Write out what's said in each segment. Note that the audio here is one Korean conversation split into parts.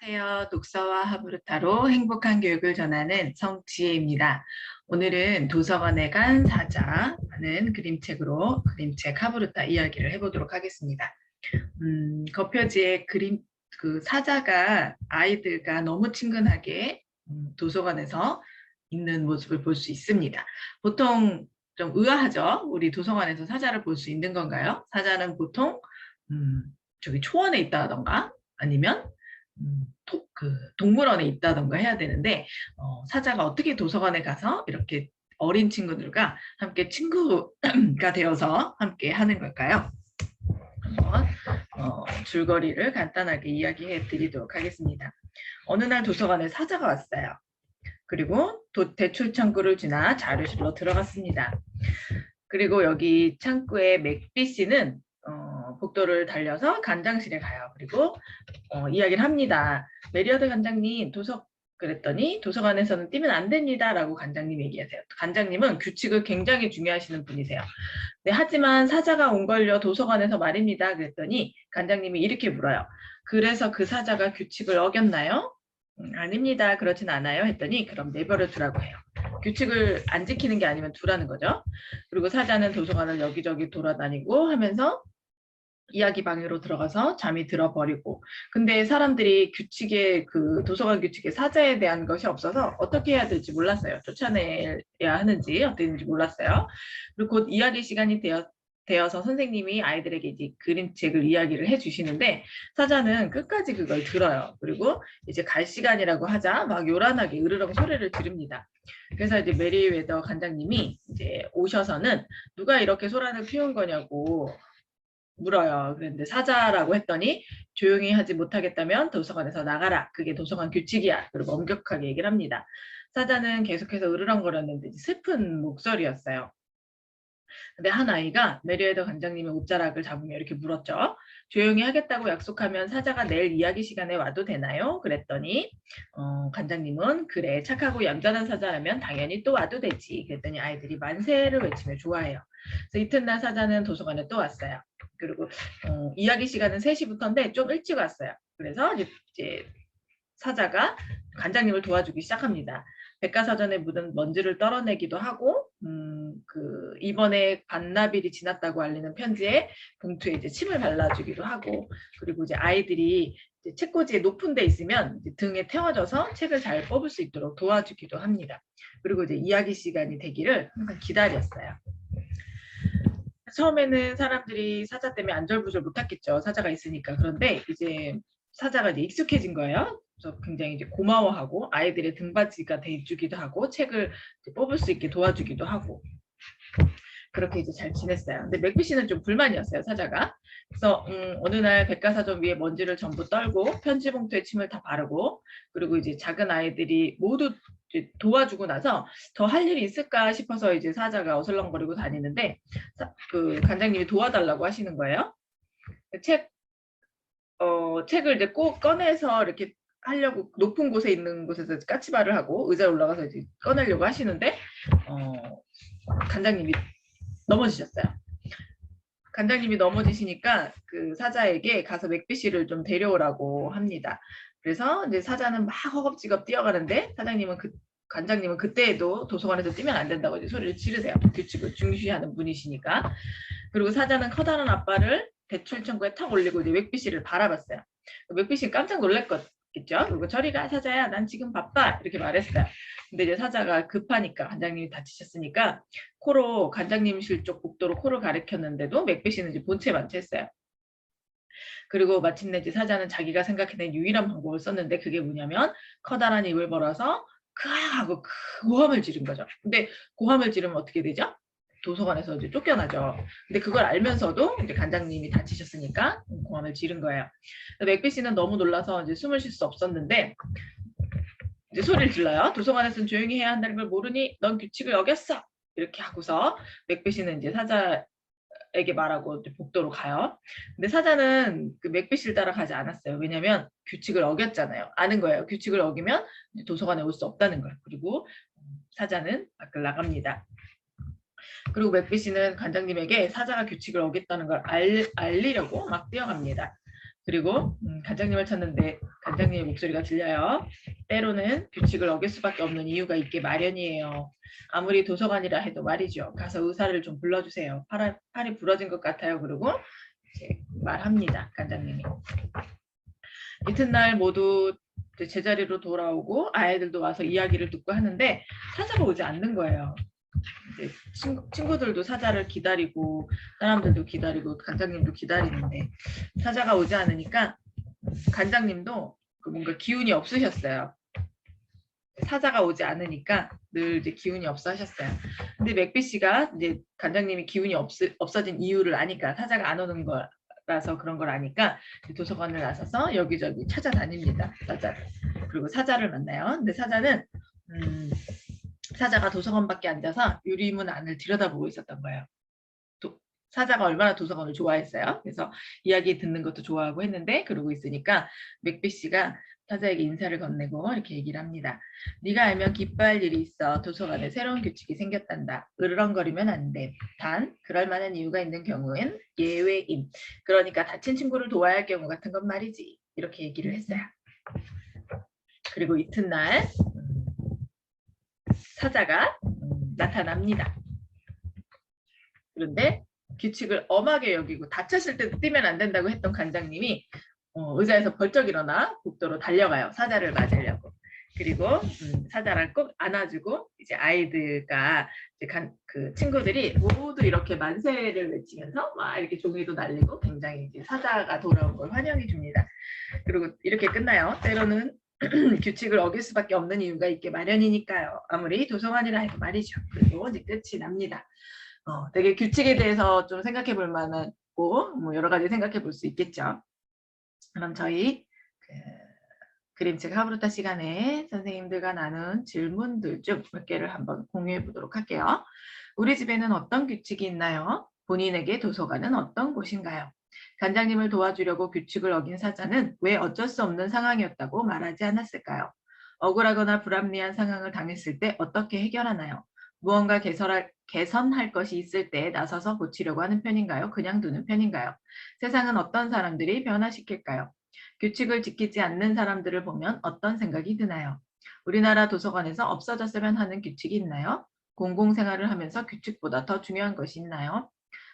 안녕하세요. 독서와 하브르타로 행복한 교육을 전하는 성지혜입니다. 오늘은 도서관에 간 사자라는 그림책 하브르타 이야기를 해보도록 하겠습니다. 겉표지에 그 사자가 아이들과 너무 친근하게 도서관에서 있는 모습을 볼 수 있습니다. 보통 좀 의아하죠? 우리 도서관에서 사자를 볼 수 있는 건가요? 사자는 보통 저기 초원에 있다던가 아니면 동물원에 있다던가 해야 되는데 사자가 어떻게 도서관에 가서 이렇게 어린 친구들과 함께 친구가 되어서 함께 하는 걸까요? 한번 줄거리를 간단하게 이야기해 드리도록 하겠습니다. 어느 날 도서관에 사자가 왔어요. 그리고 대출 창구를 지나 자료실로 들어갔습니다. 그리고 여기 창구에 맥비 씨는 복도를 달려서 간장실에 가요. 그리고 이야기를 합니다. 메리어드 간장님 그랬더니 도서관에서는 뛰면 안 됩니다 라고 간장님 얘기하세요. 간장님은 규칙을 굉장히 중요하시는 분이세요. 네, 하지만 사자가 온 걸요 도서관에서 말입니다 그랬더니 간장님이 이렇게 물어요. 그래서 그 사자가 규칙을 어겼나요? 아닙니다. 그렇진 않아요 했더니 그럼 내버려 두라고 해요. 규칙을 안 지키는 게 아니면 두라는 거죠. 그리고 사자는 도서관을 여기저기 돌아다니고 하면서 이야기 방으로 들어가서 잠이 들어버리고, 근데 사람들이 그 도서관 규칙에 사자에 대한 것이 없어서 어떻게 해야 될지 몰랐어요. 쫓아내야 하는지 어떻게 되는지 몰랐어요. 그리고 곧 이야기 시간이 되어서 선생님이 아이들에게 이제 그림책을 이야기를 해주시는데 사자는 끝까지 그걸 들어요. 그리고 이제 갈 시간이라고 하자 막 요란하게 으르렁 소리를 지릅니다. 그래서 이제 메리웨더 관장님이 이제 오셔서는 누가 이렇게 소란을 피운 거냐고 물어요. 그런데 사자라고 했더니 조용히 하지 못하겠다면 도서관에서 나가라. 그게 도서관 규칙이야. 그리고 엄격하게 얘기를 합니다. 사자는 계속해서 으르렁거렸는데 슬픈 목소리였어요. 근데 한 아이가 메리웨더 관장님의 옷자락을 잡으며 이렇게 물었죠. 조용히 하겠다고 약속하면 사자가 내일 이야기 시간에 와도 되나요? 그랬더니 관장님은 그래 착하고 얌전한 사자라면 당연히 또 와도 되지. 그랬더니 아이들이 만세를 외치며 좋아해요. 그래서 이튿날 사자는 도서관에 또 왔어요. 그리고 이야기 시간은 3시부터인데 좀 일찍 왔어요. 그래서 이제 사자가 관장님을 도와주기 시작합니다. 백과사전에 묻은 먼지를 떨어내기도 하고 이번에 반나절이 지났다고 알리는 편지에 봉투에 이제 침을 발라주기도 하고, 그리고 이제 아이들이 이제 책꽂이에 높은 데 있으면 이제 등에 태워져서 책을 잘 뽑을 수 있도록 도와주기도 합니다. 그리고 이제 이야기 시간이 되기를 항상 기다렸어요. 처음에는 사람들이 사자 때문에 안절부절 못했겠죠. 사자가 있으니까. 그런데 이제 사자가 이제 익숙해진 거예요. 그래서 굉장히 이제 고마워하고 아이들의 등받이가 돼주기도 하고 책을 뽑을 수 있게 도와주기도 하고 그렇게 이제 잘 지냈어요. 근데 맥비 씨는 좀 불만이었어요, 사자가. 그래서 어느 날 백과사전 위에 먼지를 전부 떨고 편지 봉투에 침을 다 바르고, 그리고 이제 작은 아이들이 모두 이제 도와주고 나서 더 할 일이 있을까 싶어서 이제 사자가 어슬렁거리고 다니는데 그 관장님이 도와달라고 하시는 거예요. 책을 이제 꼭 꺼내서 이렇게 하려고 높은 곳에 있는 곳에서 까치발을 하고 의자에 올라가서 이제 꺼내려고 하시는데 관장님이 넘어지셨어요. 관장님이 넘어지시니까 그 사자에게 가서 맥비 씨를 좀 데려오라고 합니다. 그래서 이제 사자는 막 허겁지겁 뛰어가는데 관장님은 그때에도 도서관에서 뛰면 안 된다고 이제 소리를 지르세요. 규칙을 중시하는 분이시니까. 그리고 사자는 커다란 앞발을 대출 창구에 탁 올리고 이제 맥비 씨를 바라봤어요. 맥비 씨는 깜짝 놀랐겠죠. 그리고 저리 가 사자야, 난 지금 바빠 이렇게 말했어요. 근데 이제 사자가 급하니까 관장님이 다치셨으니까 코로 관장님실 쪽 복도로 코를 가리켰는데도 맥비 씨는 이제 본체 만체했어요. 그리고 마침내 이제 사자는 자기가 생각해낸 유일한 방법을 썼는데 그게 뭐냐면 커다란 입을 벌어서 크아 하고 고함을 지른 거죠. 근데 고함을 지르면 어떻게 되죠? 도서관에서 이제 쫓겨나죠. 근데 그걸 알면서도 이제 관장님이 다치셨으니까 고함을 지른 거예요. 맥비 씨는 너무 놀라서 이제 숨을 쉴 수 없었는데 이제 소리를 질러요. 도서관에서는 조용히 해야 한다는 걸 모르니 넌 규칙을 어겼어. 이렇게 하고서 맥비 씨는 이제 사자에게 말하고 복도로 가요. 근데 사자는 그 맥비 씨를 따라가지 않았어요. 왜냐하면 규칙을 어겼잖아요. 아는 거예요. 규칙을 어기면 도서관에 올 수 없다는 걸. 그리고 사자는 밖을 나갑니다. 그리고 맥비 씨는 관장님에게 사자가 규칙을 어겼다는 걸 알리려고 막 뛰어갑니다. 그리고 관장님을 찾는데 관장님의 목소리가 들려요. 때로는 규칙을 어길 수밖에 없는 이유가 있게 마련이에요. 아무리 도서관이라 해도 말이죠. 가서 의사를 좀 불러주세요. 팔이 부러진 것 같아요. 그리고 이제 말합니다. 관장님이. 이튿날 모두 제자리로 돌아오고 아이들도 와서 이야기를 듣고 하는데 사자가 오지 않는 거예요. 이제 친구들도 사자를 기다리고 사람들도 기다리고 관장님도 기다리는데 사자가 오지 않으니까 관장님도 뭔가 기운이 없으셨어요. 사자가 오지 않으니까 늘 이제 기운이 없어 하셨어요. 근데 맥비 씨가 이제 관장님이 기운이 없어진 이유를 아니까 사자가 안 오는 거라서 그런 걸 아니까 도서관을 나서서 여기저기 찾아다닙니다. 사자를. 그리고 사자를 만나요. 근데 사자는 사자가 도서관 밖에 앉아서 유리문 안을 들여다보고 있었던 거예요. 사자가 얼마나 도서관을 좋아했어요. 그래서 이야기 듣는 것도 좋아하고 했는데 그러고 있으니까 맥비 씨가 사자에게 인사를 건네고 이렇게 얘기를 합니다. 네가 알면 기뻐할 일이 있어. 도서관에 새로운 규칙이 생겼단다. 으르렁거리면 안 돼. 단 그럴 만한 이유가 있는 경우엔 예외임. 그러니까 다친 친구를 도와야 할 경우 같은 건 말이지. 이렇게 얘기를 했어요. 그리고 이튿날 사자가 나타납니다. 그런데 규칙을 엄하게 여기고 다쳤을 때도 뛰면 안 된다고 했던 관장님이 의자에서 벌쩍 일어나 복도로 달려가요. 사자를 맞으려고. 그리고 사자를 꼭 안아주고 이제 아이들과 이제 그 친구들이 모두 이렇게 만세를 외치면서 막 이렇게 종이도 날리고 굉장히 이제 사자가 돌아온 걸 환영해 줍니다. 그리고 이렇게 끝나요. 때로는 규칙을 어길 수밖에 없는 이유가 있게 마련이니까요. 아무리 도서관이라 해도 말이죠. 그리고 이제 끝이 납니다. 되게 규칙에 대해서 좀 생각해 볼 만하고 뭐 여러 가지 생각해 볼 수 있겠죠. 그럼 저희 그림책 하브루타 시간에 선생님들과 나눈 질문들 중 몇 개를 한번 공유해 보도록 할게요. 우리 집에는 어떤 규칙이 있나요? 본인에게 도서관은 어떤 곳인가요? 관장님을 도와주려고 규칙을 어긴 사자는 왜 어쩔 수 없는 상황이었다고 말하지 않았을까요? 억울하거나 불합리한 상황을 당했을 때 어떻게 해결하나요? 무언가 개선할 것이 있을 때 나서서 고치려고 하는 편인가요? 그냥 두는 편인가요? 세상은 어떤 사람들이 변화시킬까요? 규칙을 지키지 않는 사람들을 보면 어떤 생각이 드나요? 우리나라 도서관에서 없어졌으면 하는 규칙이 있나요? 공공생활을 하면서 규칙보다 더 중요한 것이 있나요?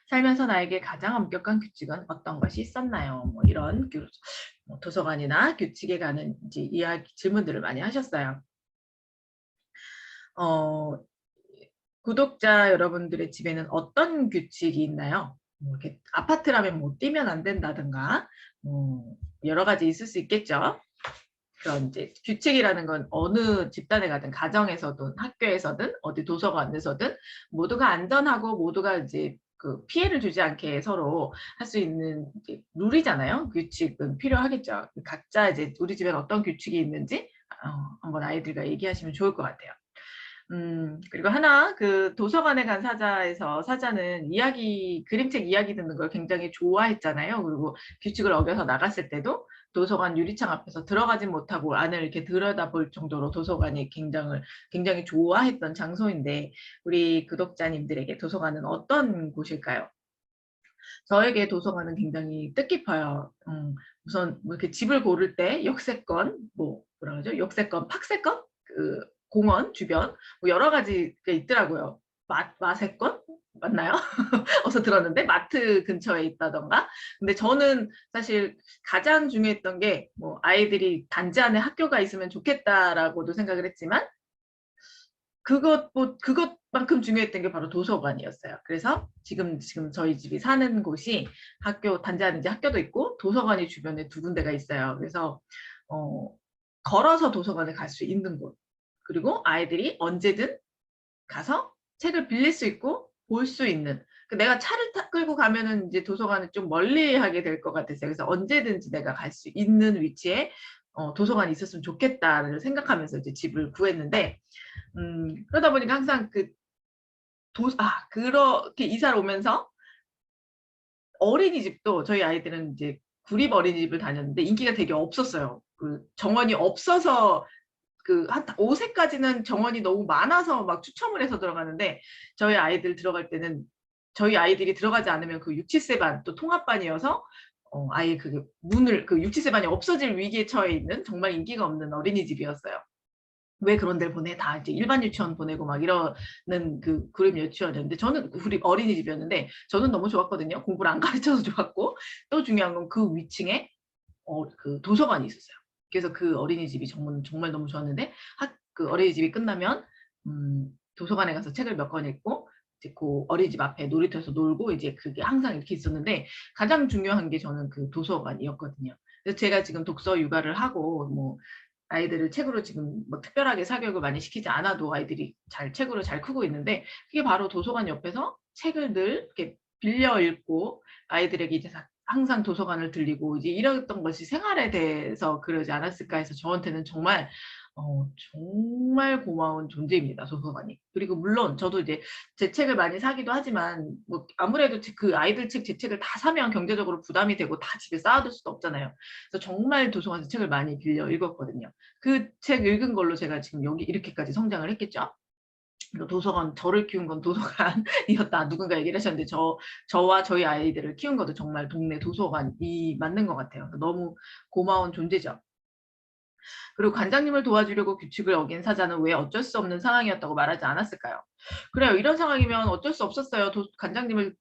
살면서 나에게 가장 엄격한 규칙은 어떤 것이 있었나요? 뭐 이런 도서관이나 규칙에 관한 질문들을 많이 하셨어요. 구독자 여러분들의 집에는 어떤 규칙이 있나요? 뭐 이렇게 아파트라면 뭐 뛰면 안 된다든가 여러 가지 있을 수 있겠죠. 그런 이제 규칙이라는 건 어느 집단에 가든 가정에서든 학교에서든 어디 도서관에서든 모두가 안전하고 모두가 이제 그 피해를 주지 않게 서로 할 수 있는 룰이잖아요. 규칙은 필요하겠죠. 각자 이제 우리 집엔 어떤 규칙이 있는지 한번 아이들과 얘기하시면 좋을 것 같아요. 그리고 하나 그 도서관에 간 사자에서 사자는 그림책 이야기 듣는 걸 굉장히 좋아했잖아요. 그리고 규칙을 어겨서 나갔을 때도 도서관 유리창 앞에서 들어가지 못하고 안을 이렇게 들여다볼 정도로 도서관이 굉장히 좋아했던 장소인데 우리 구독자님들에게 도서관은 어떤 곳일까요? 저에게 도서관은 굉장히 뜻깊어요. 우선 뭐 이렇게 집을 고를 때 역세권, 뭐라 그러죠? 역세권, 팍세권, 그 공원 주변 뭐 여러 가지가 있더라고요. 마세권 맞나요? 어서 들었는데 마트 근처에 있다던가. 근데 저는 사실 가장 중요했던 게 뭐 아이들이 단지 안에 학교가 있으면 좋겠다라고도 생각을 했지만 그것만큼 중요했던 게 바로 도서관이었어요. 그래서 지금 저희 집이 사는 곳이 단지 안에 이제 학교도 있고 도서관이 주변에 두 군데가 있어요. 그래서 걸어서 도서관에 갈 수 있는 곳. 그리고 아이들이 언제든 가서 책을 빌릴 수 있고 볼 수 있는. 내가 차를 끌고 가면은 이제 도서관을 좀 멀리 하게 될 것 같았어요. 그래서 언제든지 내가 갈 수 있는 위치에 도서관이 있었으면 좋겠다를 생각하면서 이제 집을 구했는데 그러다 보니까 항상 그렇게 이사를 오면서 어린이집도 저희 아이들은 이제 구립 어린이집을 다녔는데 인기가 되게 없었어요. 그 정원이 없어서 한 5세까지는 정원이 너무 많아서 막 추첨을 해서 들어가는데 저희 아이들 들어갈 때는 저희 아이들이 들어가지 않으면 그 6, 7세 반 또 통합반이어서 아예 그 문을 그 유치세반이 없어질 위기에 처해 있는 정말 인기가 없는 어린이집이었어요. 왜 그런 데를 보내? 다 이제 일반 유치원 보내고 막 이러는 그 그룹 유치원이었는데 저는 우리 어린이집이었는데 저는 너무 좋았거든요. 공부를 안 가르쳐서 좋았고 또 중요한 건 그 위층에 그 도서관이 있었어요. 그래서 그 어린이집이 정말 너무 좋았는데 그 어린이집이 끝나면 도서관에 가서 책을 몇 권 읽고 이제 그 어린이집 앞에 놀이터에서 놀고 이제 그게 항상 이렇게 있었는데 가장 중요한 게 저는 그 도서관이었거든요. 그래서 제가 지금 독서 육아를 하고 뭐 아이들을 책으로 지금 뭐 특별하게 사교육을 많이 시키지 않아도 아이들이 책으로 잘 크고 있는데 그게 바로 도서관 옆에서 책을 늘 이렇게 빌려 읽고 아이들에게 이제 항상 도서관을 들리고 이제 이랬던 것이 생활에 대해서 그러지 않았을까 해서 저한테는 정말 정말 고마운 존재입니다. 도서관이. 그리고 물론 저도 이제 제 책을 많이 사기도 하지만 뭐 아무래도 그 아이들 책 제 책을 다 사면 경제적으로 부담이 되고 다 집에 쌓아둘 수도 없잖아요. 그래서 정말 도서관에서 책을 많이 빌려 읽었거든요. 그 책 읽은 걸로 제가 지금 여기 이렇게까지 성장을 했겠죠. 도서관 저를 키운 건 도서관이었다. 누군가 얘기를 하셨는데 저와 저희 아이들을 키운 것도 정말 동네 도서관이 맞는 것 같아요. 너무 고마운 존재죠. 그리고 관장님을 도와주려고 규칙을 어긴 사자는 왜 어쩔 수 없는 상황이었다고 말하지 않았을까요? 그래요. 이런 상황이면 어쩔 수 없었어요. 관장님을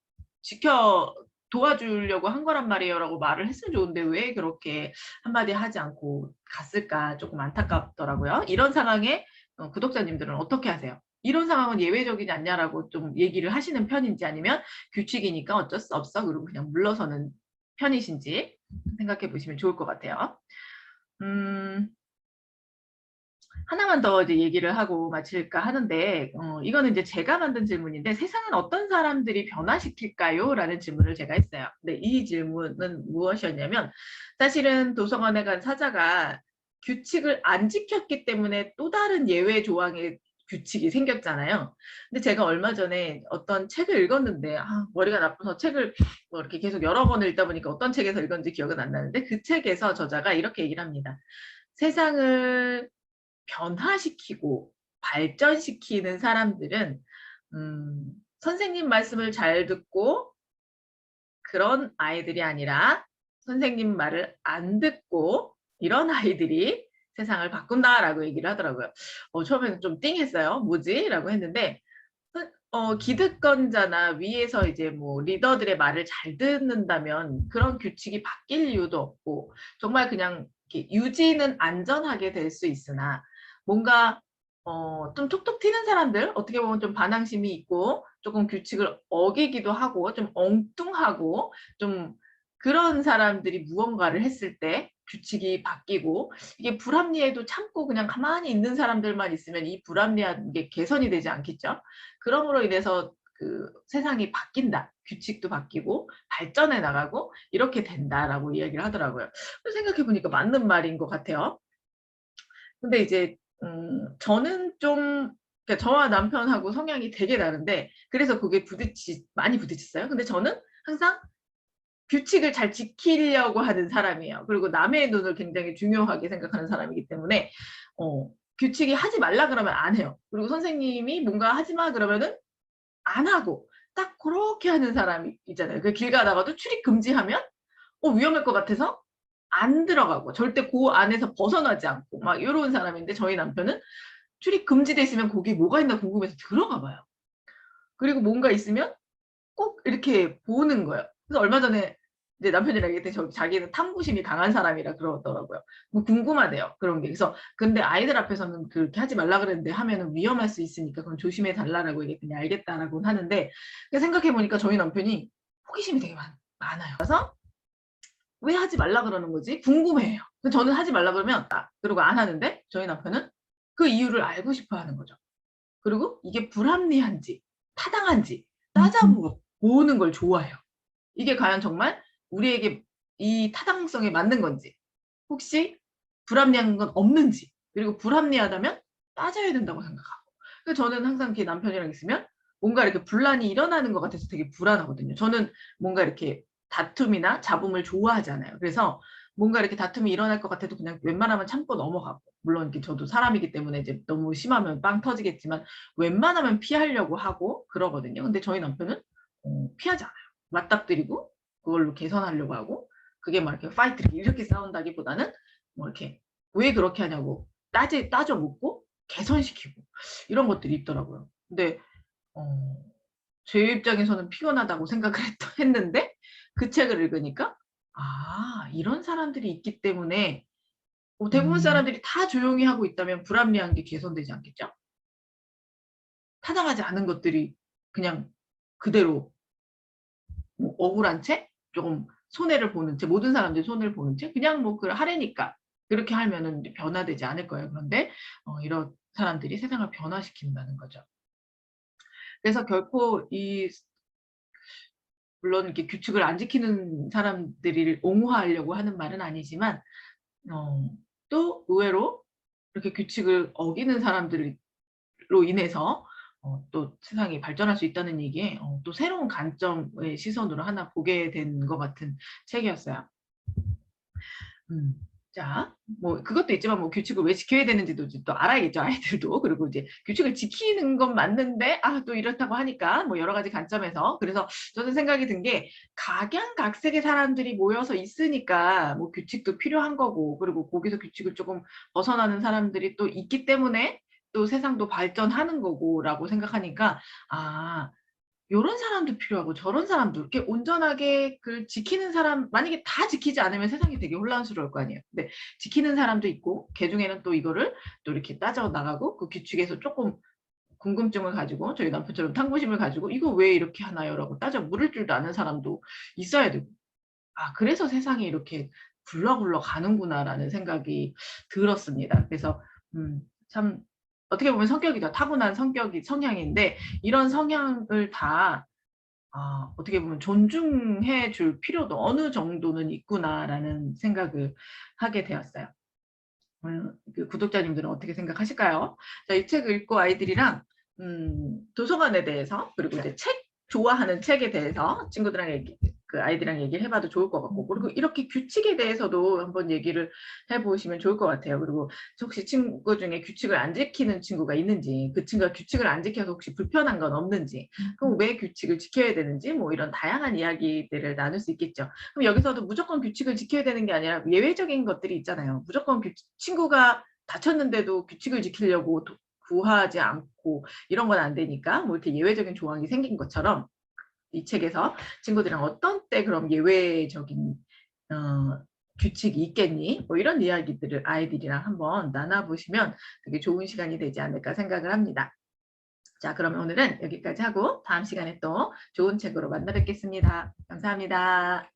도와주려고 한 거란 말이에요 라고 말을 했으면 좋은데 왜 그렇게 한마디 하지 않고 갔을까 조금 안타깝더라고요. 이런 상황에 구독자님들은 어떻게 하세요? 이런 상황은 예외적이지 않냐라고 좀 얘기를 하시는 편인지 아니면 규칙이니까 어쩔 수 없어 그리고 그냥 물러서는 편이신지 생각해 보시면 좋을 것 같아요. 하나만 더 이제 얘기를 하고 마칠까 하는데 이거는 이제 제가 만든 질문인데 세상은 어떤 사람들이 변화시킬까요? 라는 질문을 제가 했어요. 근데 이 질문은 무엇이었냐면 사실은 도서관에 간 사자가 규칙을 안 지켰기 때문에 또 다른 예외 조항의 규칙이 생겼잖아요. 근데 제가 얼마 전에 어떤 책을 읽었는데 머리가 나빠서 책을 뭐 이렇게 계속 여러 번을 읽다 보니까 어떤 책에서 읽었는지 기억은 안 나는데 그 책에서 저자가 이렇게 얘기를 합니다. 세상을 변화시키고 발전시키는 사람들은 선생님 말씀을 잘 듣고 그런 아이들이 아니라 선생님 말을 안 듣고 이런 아이들이 세상을 바꾼다라고 얘기를 하더라고요. 처음에는 좀 띵했어요. 뭐지? 라고 했는데 기득권자나 위에서 이제 뭐 리더들의 말을 잘 듣는다면 그런 규칙이 바뀔 이유도 없고 정말 그냥 유지는 안전하게 될 수 있으나 뭔가 좀 톡톡 튀는 사람들 어떻게 보면 좀 반항심이 있고 조금 규칙을 어기기도 하고 좀 엉뚱하고 좀 그런 사람들이 무언가를 했을 때 규칙이 바뀌고 이게 불합리해도 참고 그냥 가만히 있는 사람들만 있으면 이 불합리한 게 개선이 되지 않겠죠. 그러므로 인해서 그 세상이 바뀐다. 규칙도 바뀌고 발전해 나가고 이렇게 된다라고 이야기를 하더라고요. 생각해 보니까 맞는 말인 것 같아요. 근데 이제 저는 좀 그러니까 저와 남편하고 성향이 되게 다른데 그래서 그게 많이 부딪혔어요. 근데 저는 항상 규칙을 잘 지키려고 하는 사람이에요. 그리고 남의 눈을 굉장히 중요하게 생각하는 사람이기 때문에 규칙이 하지 말라 그러면 안 해요. 그리고 선생님이 뭔가 하지 마 그러면은 안 하고 딱 그렇게 하는 사람이 있잖아요. 그 길 가다가도 출입 금지하면 위험할 것 같아서 안 들어가고 절대 그 안에서 벗어나지 않고 막 이런 사람인데 저희 남편은 출입 금지돼 있으면 거기 뭐가 있나 궁금해서 들어가 봐요. 그리고 뭔가 있으면 꼭 이렇게 보는 거예요. 그래서 얼마 전에 이제 남편이랑 얘기했더니 자기는 탐구심이 강한 사람이라 그러더라고요. 뭐 궁금하대요. 그런 게. 그래서 근데 아이들 앞에서는 그렇게 하지 말라 그랬는데 하면은 위험할 수 있으니까 그럼 조심해 달라라고 얘기했더니 알겠다라고 하는데 생각해 보니까 저희 남편이 호기심이 되게 많아요. 그래서 왜 하지 말라 그러는 거지? 궁금해해요. 저는 하지 말라 그러면 그러고 안 하는데 저희 남편은 그 이유를 알고 싶어 하는 거죠. 그리고 이게 불합리한지 타당한지 따져보는 걸 좋아해요. 이게 과연 정말 우리에게 이 타당성에 맞는 건지 혹시 불합리한 건 없는지 그리고 불합리하다면 따져야 된다고 생각하고 그래서 저는 항상 이렇게 남편이랑 있으면 뭔가 이렇게 분란이 일어나는 것 같아서 되게 불안하거든요. 저는 뭔가 이렇게 다툼이나 잡음을 좋아하잖아요. 그래서 뭔가 이렇게 다툼이 일어날 것 같아도 그냥 웬만하면 참고 넘어가고 물론 이렇게 저도 사람이기 때문에 이제 너무 심하면 빵 터지겠지만 웬만하면 피하려고 하고 그러거든요. 근데 저희 남편은 피하지 않아요. 맞닥뜨리고 그걸로 개선하려고 하고 그게 막 이렇게 파이트 이렇게 싸운다기보다는 뭐 이렇게 왜 그렇게 하냐고 따져 묻고 개선시키고 이런 것들이 있더라고요. 근데 제 입장에서는 피곤하다고 생각을 했는데 그 책을 읽으니까 이런 사람들이 있기 때문에 대부분 사람들이 다 조용히 하고 있다면 불합리한 게 개선되지 않겠죠? 타당하지 않은 것들이 그냥 그대로 뭐 억울한 채 조금 손해를 보는 채 모든 사람들이 손해를 보는 채 그냥 뭐 하래니까 그렇게 하면은 변화되지 않을 거예요. 그런데 이런 사람들이 세상을 변화시킨다는 거죠. 그래서 결코 물론 이렇게 규칙을 안 지키는 사람들을 옹호하려고 하는 말은 아니지만 또 의외로 이렇게 규칙을 어기는 사람들로 인해서 또 세상이 발전할 수 있다는 얘기에 또 새로운 관점의 시선으로 하나 보게 된 것 같은 책이었어요. 자, 뭐 그것도 있지만 뭐 규칙을 왜 지켜야 되는지도 또 알아야겠죠, 아이들도. 그리고 이제 규칙을 지키는 건 맞는데 또 이렇다고 하니까 뭐 여러 가지 관점에서 그래서 저는 생각이 든 게 각양각색의 사람들이 모여서 있으니까 뭐 규칙도 필요한 거고 그리고 거기서 규칙을 조금 벗어나는 사람들이 또 있기 때문에 또 세상도 발전하는 거고라고 생각하니까 요런 사람도 필요하고 저런 사람도 이렇게 온전하게 그 지키는 사람 만약에 다 지키지 않으면 세상이 되게 혼란스러울 거 아니에요. 근데 지키는 사람도 있고 그중에는 또 이거를 또 이렇게 따져 나가고 그 규칙에서 조금 궁금증을 가지고 저희 남편처럼 탐구심을 가지고 이거 왜 이렇게 하나요? 라고 따져 물을 줄도 아는 사람도 있어야 되고 그래서 세상이 이렇게 굴러굴러 가는구나라는 생각이 들었습니다. 그래서 참 어떻게 보면 성격이죠. 타고난 성향인데 이런 성향을 다 어떻게 보면 존중해 줄 필요도 어느 정도는 있구나라는 생각을 하게 되었어요. 그 구독자님들은 어떻게 생각하실까요? 자, 이 책을 읽고 아이들이랑 도서관에 대해서 그리고 이제 좋아하는 책에 대해서 친구들이랑 아이들이랑 얘기를 해봐도 좋을 것 같고 그리고 이렇게 규칙에 대해서도 한번 얘기를 해보시면 좋을 것 같아요. 그리고 혹시 친구 중에 규칙을 안 지키는 친구가 있는지 그 친구가 규칙을 안 지켜서 혹시 불편한 건 없는지 그럼 왜 규칙을 지켜야 되는지 뭐 이런 다양한 이야기들을 나눌 수 있겠죠. 그럼 여기서도 무조건 규칙을 지켜야 되는 게 아니라 예외적인 것들이 있잖아요. 무조건 친구가 다쳤는데도 규칙을 지키려고 구하지 않고 이런 건 안 되니까 뭐 이렇게 예외적인 조항이 생긴 것처럼 이 책에서 친구들이랑 어떤 때 그럼 예외적인 규칙이 있겠니? 뭐 이런 이야기들을 아이들이랑 한번 나눠보시면 되게 좋은 시간이 되지 않을까 생각을 합니다. 자, 그러면 오늘은 여기까지 하고 다음 시간에 또 좋은 책으로 만나 뵙겠습니다. 감사합니다.